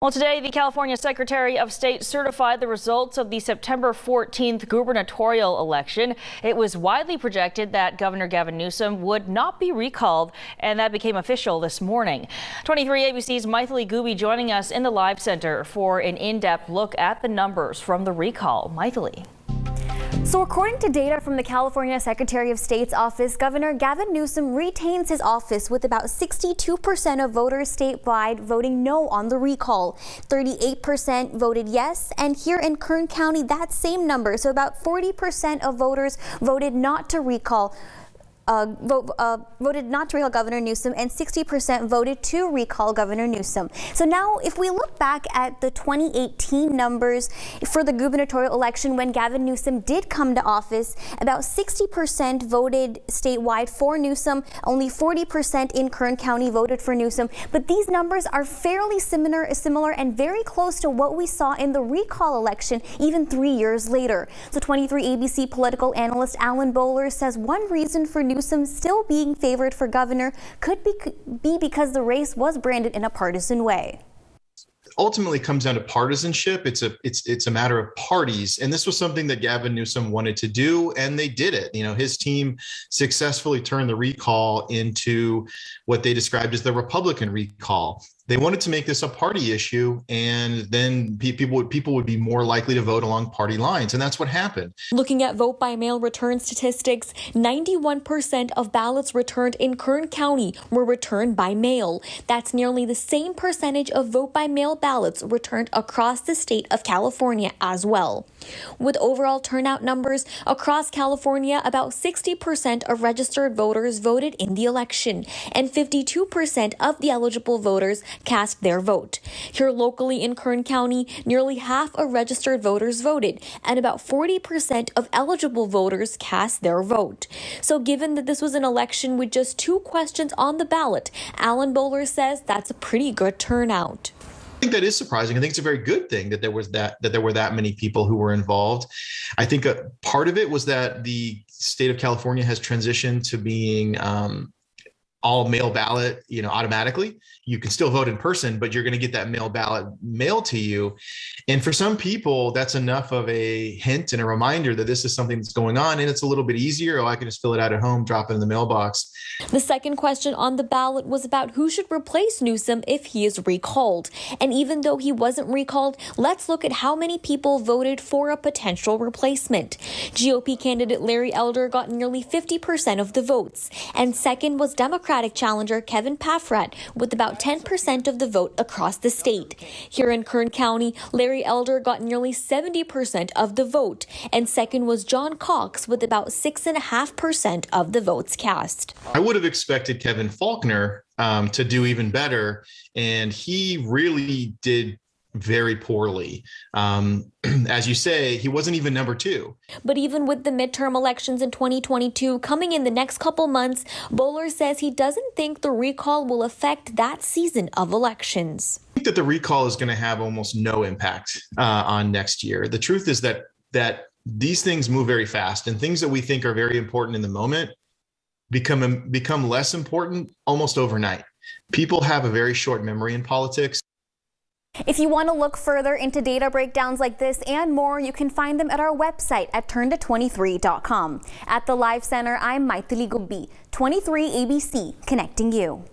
Well, today, the California Secretary of State certified the results of the September 14th gubernatorial election. It was widely projected that Governor Gavin Newsom would not be recalled, and that became official this morning. 23 ABC's Mythili Gooby joining us in the Live Center for an in-depth look at the numbers from the recall. Mythili. So according to data from the California Secretary of State's office, Governor Gavin Newsom retains his office with about 62% of voters statewide voting no on the recall. 38% voted yes, and here in Kern County, that same number, so about 40% of voters voted not to recall. Voted not to recall Governor Newsom, and 60% voted to recall Governor Newsom. So now, if we look back at the 2018 numbers for the gubernatorial election when Gavin Newsom did come to office, about 60% voted statewide for Newsom, only 40% in Kern County voted for Newsom. But these numbers are fairly similar and very close to what we saw in the recall election even 3 years later. So 23 ABC political analyst Alan Bowler says one reason for Newsom still being favored for governor could be because the race was branded in a partisan way. Ultimately comes down to partisanship. It's a matter of parties, and this was something that Gavin Newsom wanted to do, and they did it. You know, his team successfully turned the recall into what they described as the Republican recall. They wanted to make this a party issue, and then people would be more likely to vote along party lines, and that's what happened. Looking at vote by mail return statistics, 91% of ballots returned in Kern County were returned by mail. That's nearly the same percentage of vote by mail ballots returned across the state of California as well. With overall turnout numbers across California, about 60% of registered voters voted in the election, and 52% of the eligible voters cast their vote. Here locally in Kern County, nearly half of registered voters voted, and about 40% of eligible voters cast their vote. So given that this was an election with just 2 questions on the ballot, Alan Bowler says that's a pretty good turnout. I think that is surprising. I think it's a very good thing that there were that many people who were involved. I think a part of it was that the state of California has transitioned to being all mail ballot, automatically. You can still vote in person, but you're going to get that mail ballot mailed to you. And for some people, that's enough of a hint and a reminder that this is something that's going on, and it's a little bit easier. Oh, I can just fill it out at home, drop it in the mailbox. The second question on the ballot was about who should replace Newsom if he is recalled. And even though he wasn't recalled, let's look at how many people voted for a potential replacement. GOP candidate Larry Elder got nearly 50% of the votes, and second was Democratic challenger Kevin Paffrat with about 10% of the vote across the state. Here in Kern County, Larry Elder got nearly 70% of the vote, and second was John Cox with about 6.5% of the votes cast. I would have expected Kevin Faulconer to do even better, and he really did very poorly. As you say, he wasn't even number 2. But even with the midterm elections in 2022 coming in the next couple months, Bowler says he doesn't think the recall will affect that season of elections. I think that the recall is going to have almost no impact on next year. The truth is that these things move very fast, and things that we think are very important in the moment become less important almost overnight. People have a very short memory in politics. If you want to look further into data breakdowns like this and more, you can find them at our website at turnto23.com. At the Live Center, I'm Mythili Gooby, 23 ABC, connecting you.